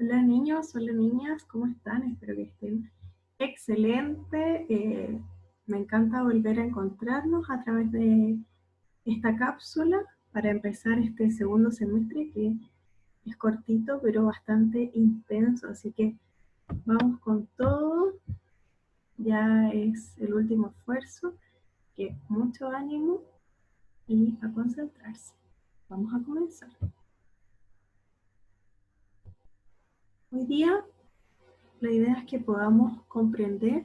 Hola niños, hola niñas, ¿cómo están? Espero que estén excelente. Me encanta volver a encontrarnos a través de esta cápsula para empezar este segundo semestre que es cortito pero bastante intenso, así que vamos con todo. Ya es el último esfuerzo, que mucho ánimo y a concentrarse. Vamos a comenzar. Hoy día la idea es que podamos comprender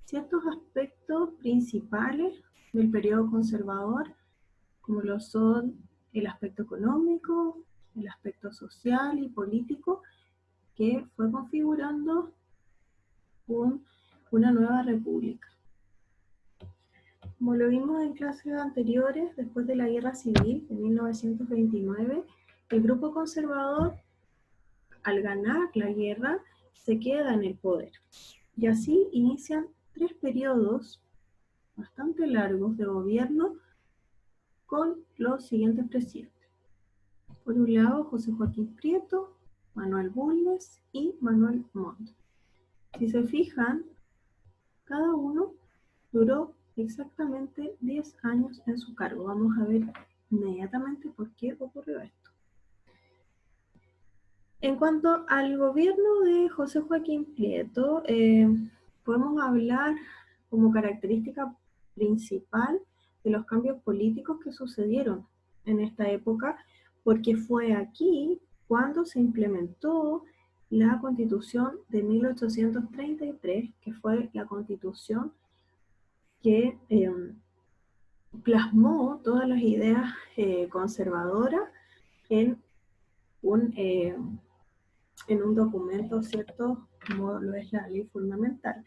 ciertos aspectos principales del periodo conservador, como lo son el aspecto económico, el aspecto social y político, que fue configurando una nueva república. Como lo vimos en clases anteriores, después de la Guerra Civil de 1929, el grupo conservador, al ganar la guerra, se queda en el poder. Y así inician 3 periodos bastante largos de gobierno con los siguientes presidentes. Por un lado, José Joaquín Prieto, Manuel Bulnes y Manuel Montt. Si se fijan, cada uno duró exactamente 10 años en su cargo. Vamos a ver inmediatamente por qué ocurrió esto. En cuanto al gobierno de José Joaquín Prieto, podemos hablar como característica principal de los cambios políticos que sucedieron en esta época, porque fue aquí cuando se implementó la Constitución de 1833, que fue la Constitución que plasmó todas las ideas conservadoras en un documento, ¿cierto?, como lo es la ley fundamental.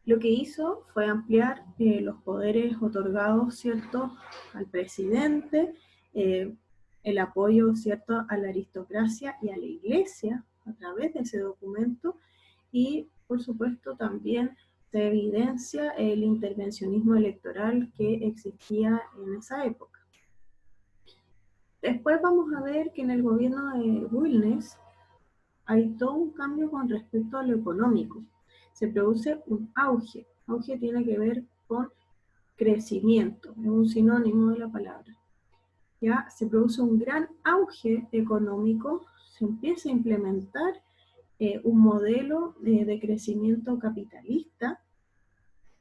Lo que hizo fue ampliar los poderes otorgados, ¿cierto?, al presidente, el apoyo, ¿cierto?, a la aristocracia y a la iglesia a través de ese documento, y por supuesto también se evidencia el intervencionismo electoral que existía en esa época. Después vamos a ver que en el gobierno de Bulnes hay todo un cambio con respecto a lo económico. Se produce un auge. Auge tiene que ver con crecimiento, es un sinónimo de la palabra. Ya se produce un gran auge económico, se empieza a implementar un modelo de crecimiento capitalista,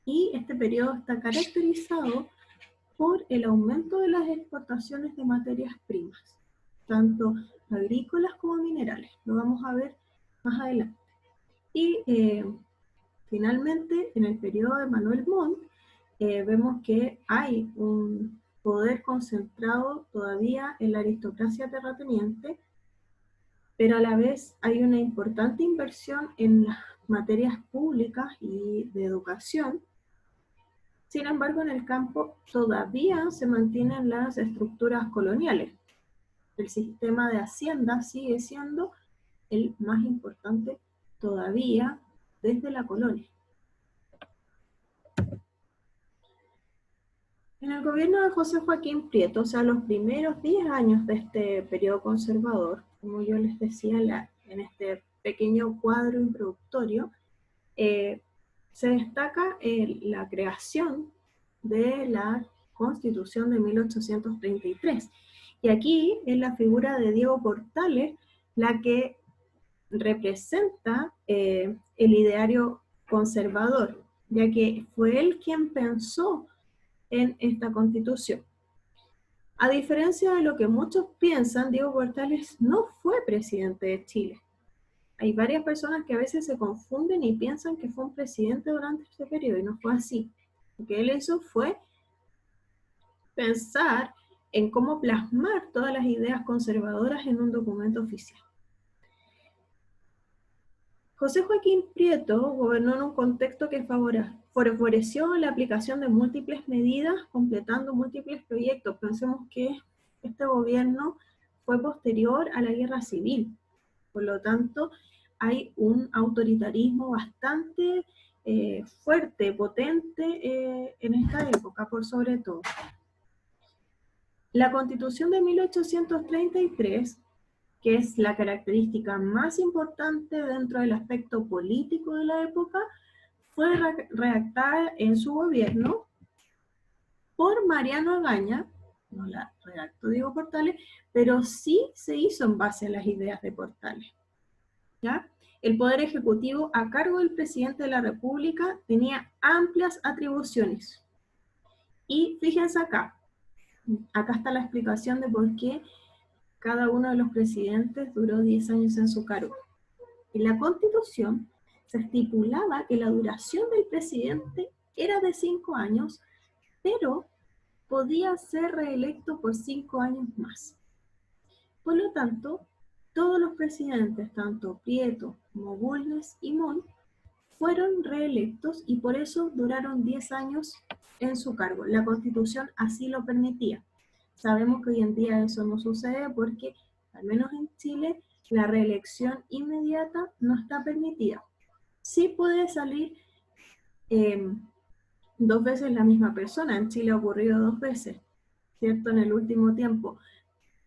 y este periodo está caracterizado por el aumento de las exportaciones de materias primas, tanto agrícolas como minerales. Lo vamos a ver más adelante. Y finalmente, en el periodo de Manuel Montt, vemos que hay un poder concentrado todavía en la aristocracia terrateniente, pero a la vez hay una importante inversión en las materias públicas y de educación. Sin embargo, en el campo todavía se mantienen las estructuras coloniales. El sistema de hacienda sigue siendo el más importante todavía desde la colonia. En el gobierno de José Joaquín Prieto, o sea, los primeros 10 años de este periodo conservador, como yo les decía en este pequeño cuadro introductorio, se destaca la creación de la Constitución de 1833. Y aquí es la figura de Diego Portales la que representa el ideario conservador, ya que fue él quien pensó en esta Constitución. A diferencia de lo que muchos piensan, Diego Portales no fue presidente de Chile. Hay varias personas que a veces se confunden y piensan que fue un presidente durante este periodo, y no fue así. Lo que él hizo fue pensar en cómo plasmar todas las ideas conservadoras en un documento oficial. José Joaquín Prieto gobernó en un contexto que favoreció la aplicación de múltiples medidas, completando múltiples proyectos. Pensemos que este gobierno fue posterior a la Guerra Civil, por lo tanto hay un autoritarismo bastante fuerte, potente en esta época, por sobre todo. La Constitución de 1833 que es la característica más importante dentro del aspecto político de la época, fue redactada en su gobierno por Mariano Agaña, no la redactó Diego Portales, pero sí se hizo en base a las ideas de Portales. ¿Ya? El Poder Ejecutivo a cargo del Presidente de la República tenía amplias atribuciones. Y fíjense acá está la explicación de por qué cada uno de los presidentes duró 10 años en su cargo. En la Constitución se estipulaba que la duración del presidente era de 5 años, pero podía ser reelecto por 5 años más. Por lo tanto, todos los presidentes, tanto Prieto como Bulnes y Montt, fueron reelectos y por eso duraron 10 años en su cargo. La Constitución así lo permitía. Sabemos que hoy en día eso no sucede porque, al menos en Chile, la reelección inmediata no está permitida. Sí puede salir 2 veces la misma persona. En Chile ha ocurrido 2 veces, ¿cierto? En el último tiempo,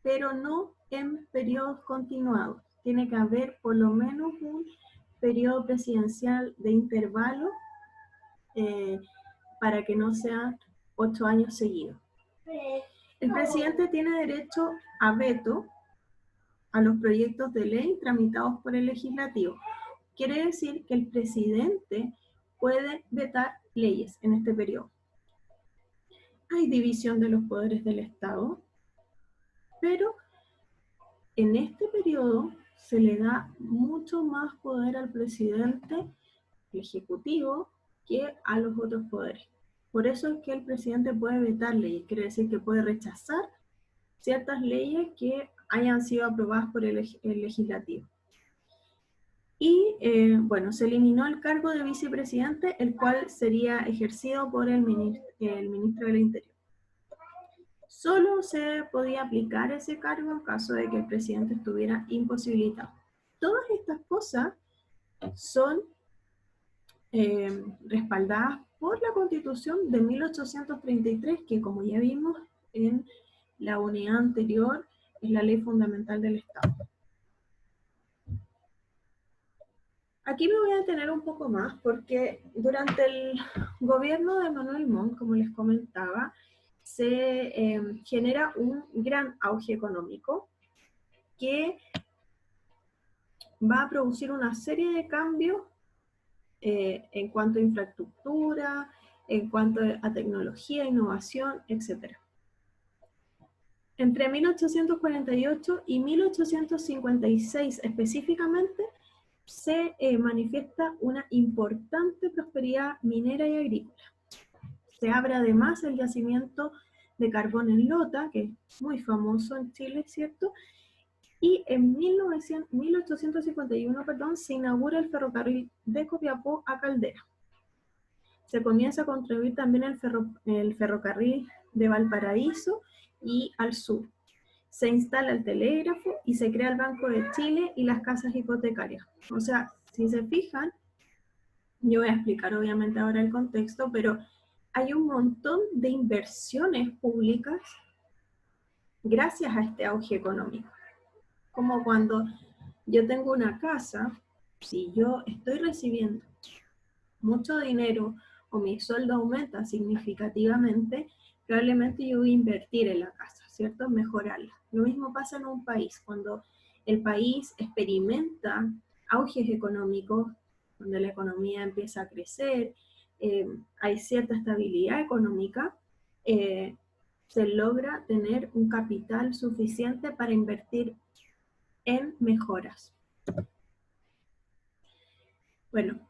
pero no en periodos continuados. Tiene que haber por lo menos un periodo presidencial de intervalo para que no sean 8 años seguidos. El presidente tiene derecho a veto a los proyectos de ley tramitados por el legislativo. Quiere decir que el presidente puede vetar leyes en este periodo. Hay división de los poderes del Estado, pero en este periodo se le da mucho más poder al presidente, el ejecutivo, que a los otros poderes. Por eso es que el presidente puede vetar leyes, quiere decir que puede rechazar ciertas leyes que hayan sido aprobadas por el legislativo. Y bueno, se eliminó el cargo de vicepresidente, el cual sería ejercido por el ministro del Interior. Solo se podía aplicar ese cargo en caso de que el presidente estuviera imposibilitado. Todas estas cosas son respaldadas por la Constitución de 1833, que como ya vimos en la unidad anterior, es la ley fundamental del Estado. Aquí me voy a detener un poco más porque durante el gobierno de Manuel Montt, como les comentaba, se genera un gran auge económico que va a producir una serie de cambios en cuanto a infraestructura, en cuanto a tecnología, innovación, etc. Entre 1848 y 1856 específicamente, se manifiesta una importante prosperidad minera y agrícola. Se abre además el yacimiento de carbón en Lota, que es muy famoso en Chile, ¿cierto? Y en 1851, se inaugura el ferrocarril de Copiapó a Caldera. Se comienza a construir también el ferrocarril de Valparaíso y al sur. Se instala el telégrafo y se crea el Banco de Chile y las casas hipotecarias. O sea, si se fijan, yo voy a explicar obviamente ahora el contexto, pero hay un montón de inversiones públicas gracias a este auge económico. Como cuando yo tengo una casa, si yo estoy recibiendo mucho dinero o mi sueldo aumenta significativamente, probablemente yo voy a invertir en la casa, ¿cierto? Mejorarla. Lo mismo pasa en un país. Cuando el país experimenta auges económicos, donde la economía empieza a crecer, hay cierta estabilidad económica, se logra tener un capital suficiente para invertir en mejoras. Bueno,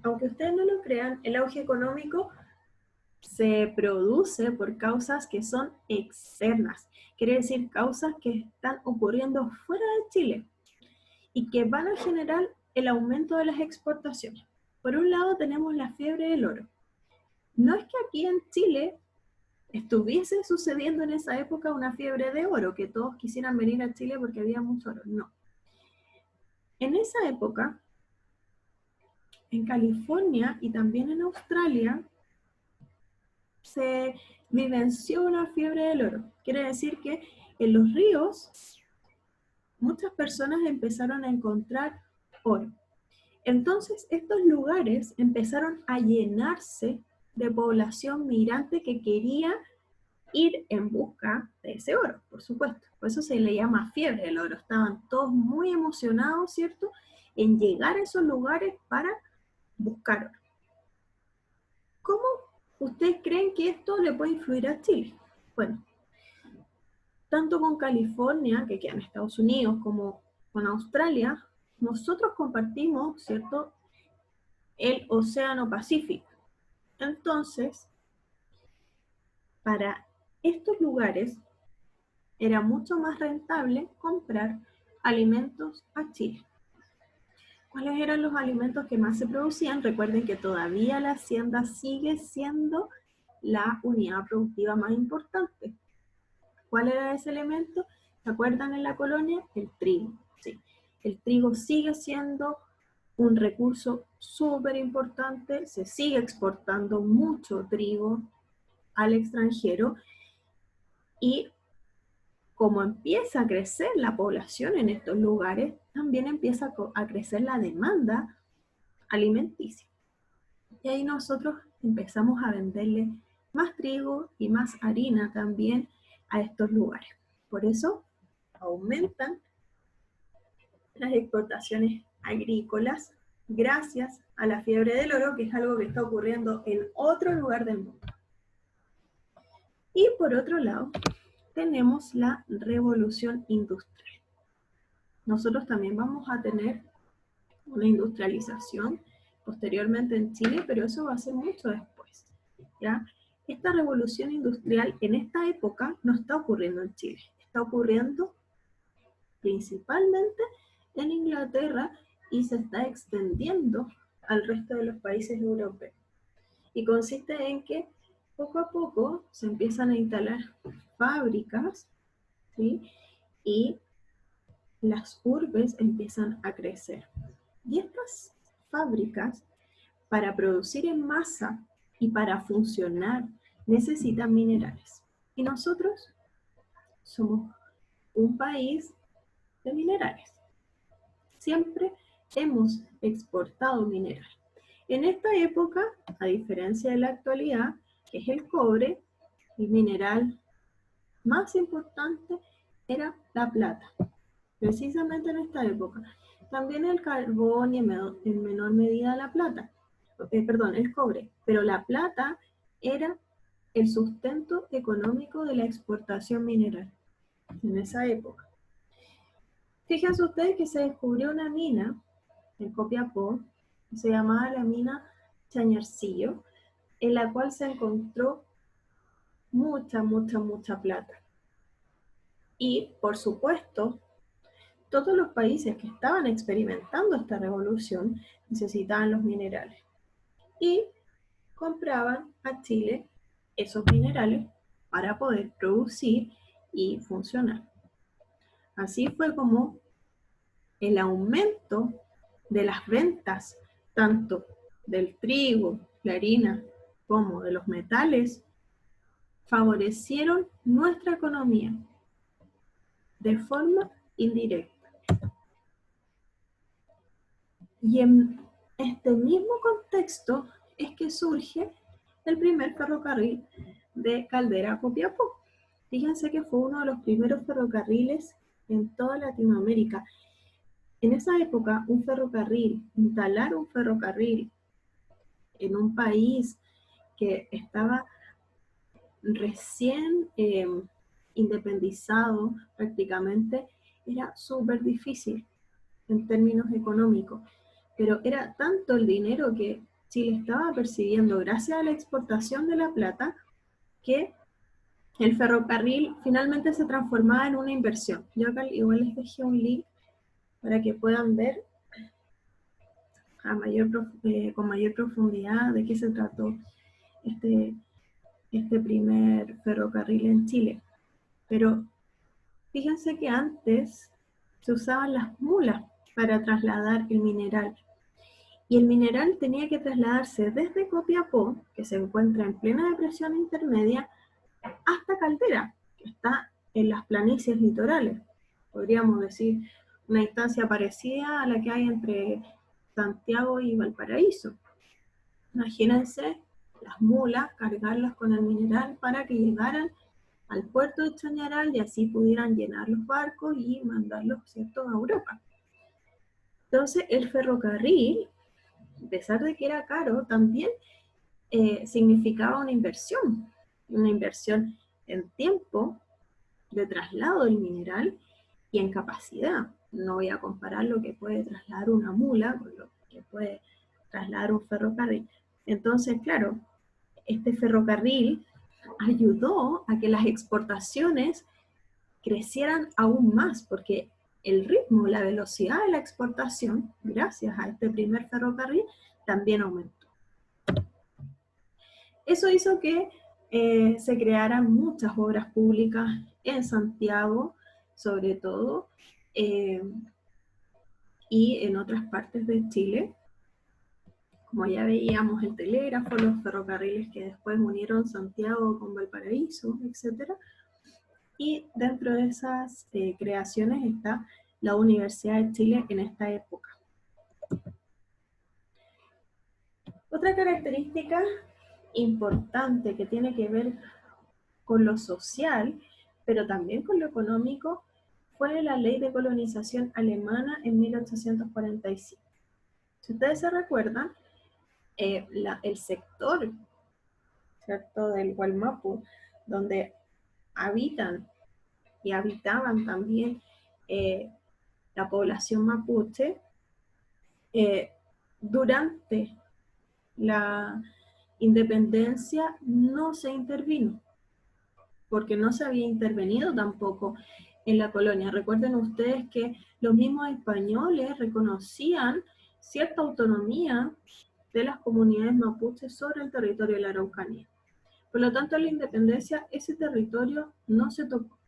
aunque ustedes no lo crean, el auge económico se produce por causas que son externas, quiere decir causas que están ocurriendo fuera de Chile y que van a generar el aumento de las exportaciones. Por un lado tenemos la fiebre del oro. No es que aquí en Chile estuviese sucediendo en esa época una fiebre de oro, que todos quisieran venir a Chile porque había mucho oro, no. En esa época, en California y también en Australia, se vivenció una fiebre del oro. Quiere decir que en los ríos muchas personas empezaron a encontrar oro. Entonces, estos lugares empezaron a llenarse de población migrante que quería ir en busca de ese oro, por supuesto. Por eso se le llama fiebre del oro. Estaban todos muy emocionados, ¿cierto?, en llegar a esos lugares para buscar oro. ¿Cómo ustedes creen que esto le puede influir a Chile? Bueno, tanto con California, que queda en Estados Unidos, como con Australia, nosotros compartimos, ¿cierto?, el Océano Pacífico. Entonces, para estos lugares era mucho más rentable comprar alimentos a Chile. ¿Cuáles eran los alimentos que más se producían? Recuerden que todavía la hacienda sigue siendo la unidad productiva más importante. ¿Cuál era ese elemento? ¿Se acuerdan en la colonia? El trigo. Sí. El trigo sigue siendo un recurso súper importante, se sigue exportando mucho trigo al extranjero y como empieza a crecer la población en estos lugares, también empieza a crecer la demanda alimenticia. Y ahí nosotros empezamos a venderle más trigo y más harina también a estos lugares. Por eso aumentan las exportaciones agrícolas gracias a la fiebre del oro, que es algo que está ocurriendo en otro lugar del mundo. Y por otro lado, tenemos la revolución industrial. Nosotros también vamos a tener una industrialización posteriormente en Chile, pero eso va a ser mucho después, ¿ya? Esta revolución industrial en esta época no está ocurriendo en Chile, está ocurriendo principalmente en Inglaterra y se está extendiendo al resto de los países europeos. Y consiste en que poco a poco se empiezan a instalar fábricas, ¿sí?, y las urbes empiezan a crecer. Y estas fábricas, para producir en masa y para funcionar, necesitan minerales. Y nosotros somos un país de minerales. Siempre hemos exportado mineral. En esta época, a diferencia de la actualidad, que es el cobre, el mineral más importante era la plata. Precisamente en esta época. También el carbón y en menor medida la plata. El cobre. Pero la plata era el sustento económico de la exportación mineral en esa época. Fíjense ustedes que se descubrió una mina en Copiapó, que se llamaba la mina Chañarcillo, en la cual se encontró mucha plata. Y, por supuesto, todos los países que estaban experimentando esta revolución necesitaban los minerales. Y compraban a Chile esos minerales para poder producir y funcionar. Así fue como el aumento de las ventas, tanto del trigo, la harina, como de los metales, favorecieron nuestra economía de forma indirecta. Y en este mismo contexto es que surge el primer ferrocarril de Caldera a Copiapó. Fíjense que fue uno de los primeros ferrocarriles en toda Latinoamérica. En esa época, instalar un ferrocarril en un país que estaba recién independizado prácticamente, era súper difícil en términos económicos. Pero era tanto el dinero que Chile estaba percibiendo gracias a la exportación de la plata que el ferrocarril finalmente se transformaba en una inversión. Yo acá igual les dejé un link para que puedan ver con mayor profundidad de qué se trató este primer ferrocarril en Chile. Pero fíjense que antes se usaban las mulas para trasladar el mineral. Y el mineral tenía que trasladarse desde Copiapó, que se encuentra en plena depresión intermedia, hasta Caldera, que está en las planicies litorales. podríamos decir, una instancia parecida a la que hay entre Santiago y Valparaíso. Imagínense las mulas, cargarlas con el mineral para que llegaran al puerto de Chañaral y así pudieran llenar los barcos y mandarlos, ¿cierto?, a Europa. Entonces, el ferrocarril, a pesar de que era caro, también significaba una inversión en tiempo de traslado del mineral y en capacidad. No voy a comparar lo que puede trasladar una mula con lo que puede trasladar un ferrocarril. Entonces, claro, este ferrocarril ayudó a que las exportaciones crecieran aún más, porque el ritmo, la velocidad de la exportación, gracias a este primer ferrocarril, también aumentó. Eso hizo que se crearan muchas obras públicas en Santiago, sobre todo, y en otras partes de Chile, como ya veíamos el telégrafo, los ferrocarriles que después unieron Santiago con Valparaíso, etc. Y dentro de esas creaciones está la Universidad de Chile en esta época. Otra característica importante que tiene que ver con lo social, pero también con lo económico, fue la Ley de Colonización Alemana en 1845. Si ustedes se recuerdan, el sector, ¿cierto?, del Gualmapu, donde habitan y habitaban también la población mapuche, durante la independencia no se intervino, porque no se había intervenido tampoco en la colonia. Recuerden ustedes que los mismos españoles reconocían cierta autonomía de las comunidades mapuches sobre el territorio de la Araucanía. Por lo tanto, en la independencia ese territorio no se tocó.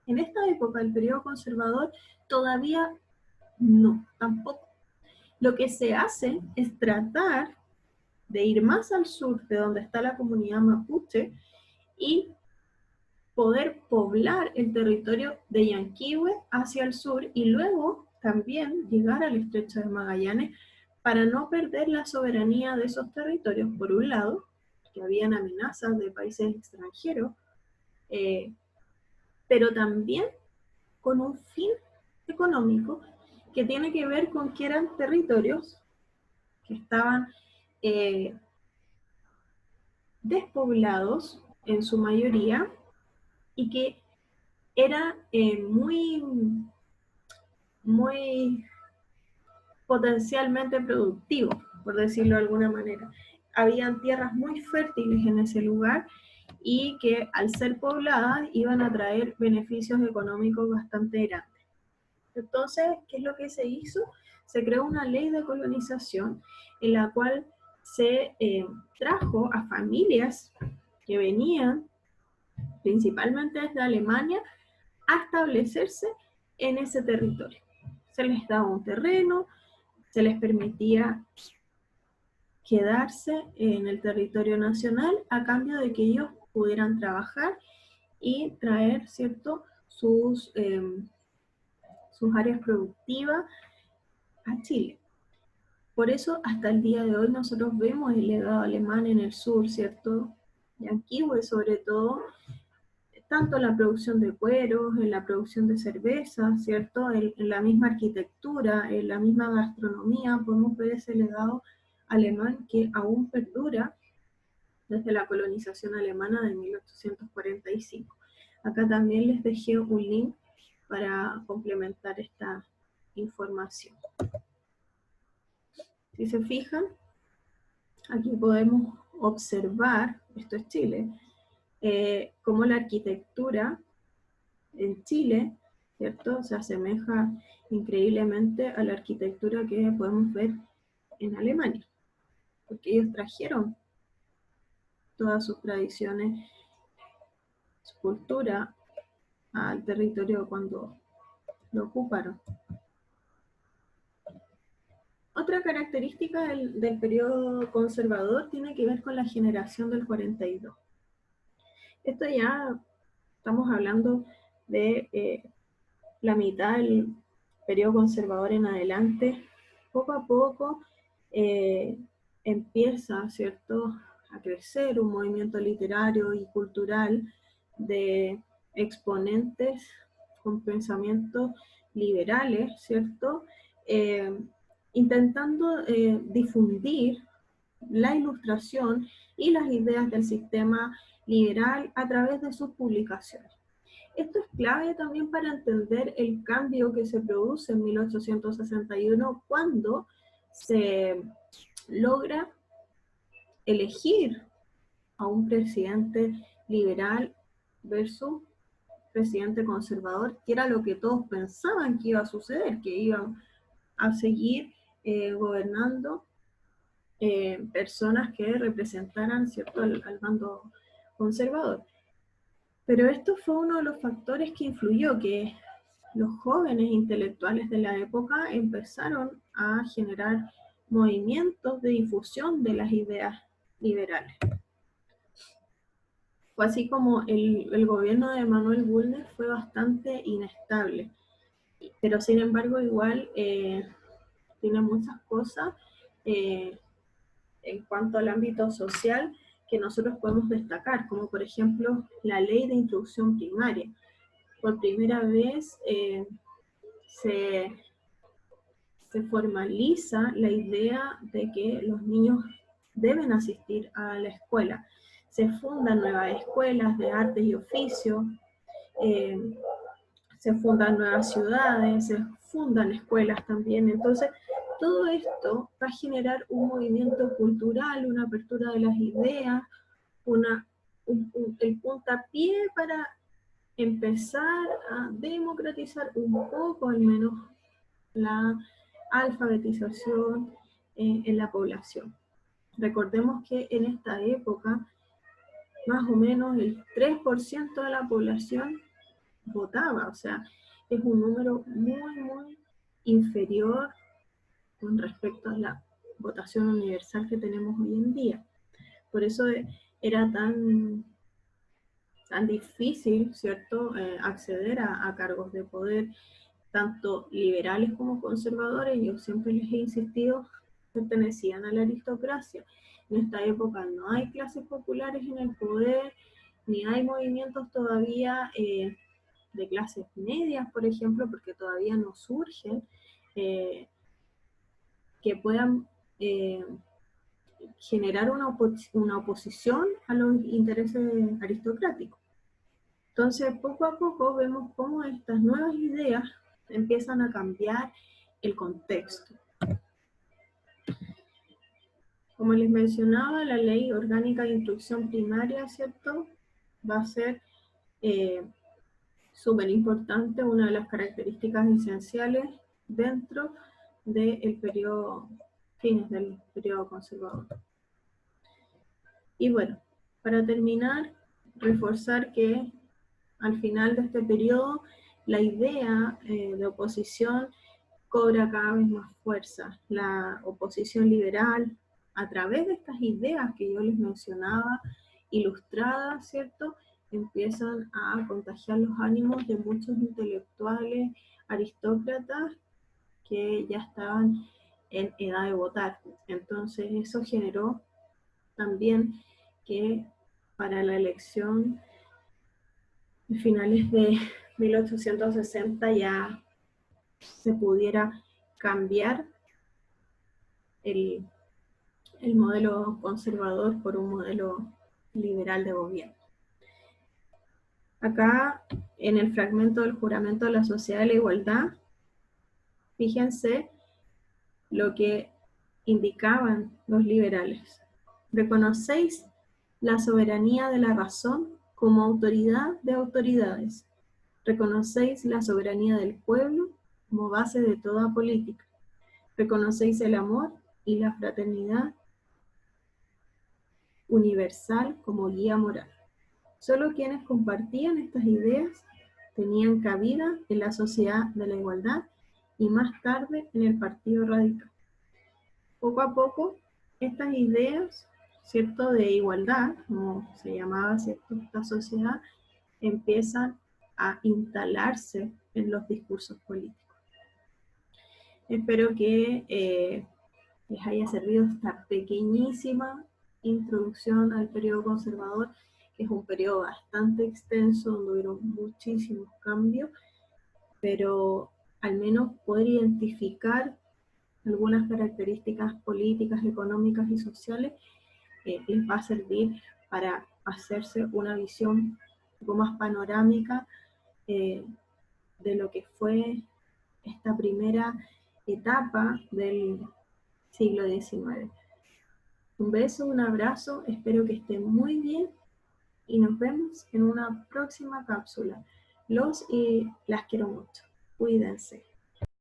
En esta época, el periodo conservador, todavía no, tampoco. Lo que se hace es tratar de ir más al sur de donde está la comunidad mapuche y poder poblar el territorio de Yanquihue hacia el sur y luego también llegar al estrecho de Magallanes para no perder la soberanía de esos territorios, por un lado, que habían amenazas de países extranjeros, pero también con un fin económico que tiene que ver con que eran territorios que estaban despoblados en su mayoría y que era muy potencialmente productivo, por decirlo de alguna manera. Habían tierras muy fértiles en ese lugar y que al ser pobladas iban a traer beneficios económicos bastante grandes. Entonces, ¿qué es lo que se hizo? Se creó una ley de colonización en la cual se trajo a familias que venían principalmente desde Alemania a establecerse en ese territorio. Se les daba un terreno, se les permitía quedarse en el territorio nacional a cambio de que ellos pudieran trabajar y traer, ¿cierto?, sus áreas productivas a Chile. Por eso, hasta el día de hoy, nosotros vemos el legado alemán en el sur, ¿cierto? Yanquihue, sobre todo, tanto en la producción de cueros, en la producción de cerveza, ¿cierto? En la misma arquitectura, en la misma gastronomía, podemos ver ese legado alemán que aún perdura desde la colonización alemana de 1845. Acá también les dejé un link para complementar esta información. Si se fijan, aquí podemos observar, esto es Chile, cómo la arquitectura en Chile, ¿cierto?, se asemeja increíblemente a la arquitectura que podemos ver en Alemania, porque ellos trajeron todas sus tradiciones, su cultura al territorio cuando lo ocuparon. Otra característica del periodo conservador tiene que ver con la generación del 42. Esto ya estamos hablando de la mitad del periodo conservador en adelante, poco a poco empieza, ¿cierto?, a crecer un movimiento literario y cultural de exponentes con pensamientos liberales, ¿cierto?, intentando difundir la ilustración y las ideas del sistema liberal a través de sus publicaciones. Esto es clave también para entender el cambio que se produce en 1861 cuando se logra elegir a un presidente liberal versus presidente conservador, que era lo que todos pensaban que iba a suceder, que iban a seguir gobernando personas que representaran, ¿cierto?, al bando conservador. Pero esto fue uno de los factores que influyó, que los jóvenes intelectuales de la época empezaron a generar movimientos de difusión de las ideas liberales. Fue así como el gobierno de Manuel Bulnes fue bastante inestable, pero sin embargo igual tiene muchas cosas en cuanto al ámbito social que nosotros podemos destacar, como por ejemplo la ley de instrucción primaria. Por primera vez se formaliza la idea de que los niños deben asistir a la escuela. Se fundan nuevas escuelas de artes y oficios, se fundan nuevas ciudades, se fundan escuelas también. Entonces, todo esto va a generar un movimiento cultural, una apertura de las ideas, el puntapié para empezar a democratizar un poco al menos la alfabetización en la población. Recordemos que en esta época más o menos el 3% de la población votaba, o sea, es un número muy inferior con respecto a la votación universal que tenemos hoy en día. Por eso era tan difícil, ¿cierto?, acceder a cargos de poder, tanto liberales como conservadores. Yo siempre les he insistido, pertenecían a la aristocracia. En esta época no hay clases populares en el poder, ni hay movimientos todavía de clases medias, por ejemplo, porque todavía no surgen, que puedan generar una oposición a los intereses aristocráticos. Entonces, poco a poco vemos cómo estas nuevas ideas empiezan a cambiar el contexto. Como les mencionaba, la Ley Orgánica de Instrucción Primaria, ¿cierto?, va a ser súper importante, una de las características esenciales dentro del periodo, fines del periodo conservador. Y bueno, para terminar, reforzar que al final de este periodo la idea de oposición cobra cada vez más fuerza. La oposición liberal, a través de estas ideas que yo les mencionaba, ilustradas, ¿cierto?, empiezan a contagiar los ánimos de muchos intelectuales, aristócratas, que ya estaban en edad de votar. Entonces eso generó también que para la elección de finales de 1860 ya se pudiera cambiar el modelo conservador por un modelo liberal de gobierno. Acá, en el fragmento del juramento de la Sociedad de la Igualdad, fíjense lo que indicaban los liberales. Reconocéis la soberanía de la razón como autoridad de autoridades. Reconocéis la soberanía del pueblo como base de toda política. Reconocéis el amor y la fraternidad universal como guía moral. Solo quienes compartían estas ideas tenían cabida en la sociedad de la igualdad y más tarde en el Partido Radical. Poco a poco, estas ideas, ¿cierto?, de igualdad, como se llamaba, ¿cierto?, esta sociedad, empiezan a instalarse en los discursos políticos. Espero que les haya servido esta pequeñísima introducción al periodo conservador, que es un periodo bastante extenso, donde hubieron muchísimos cambios, pero al menos poder identificar algunas características políticas, económicas y sociales les va a servir para hacerse una visión un poco más panorámica de lo que fue esta primera etapa del siglo XIX. Un beso, un abrazo, espero que estén muy bien y nos vemos en una próxima cápsula. Los y las quiero mucho. Cuídense.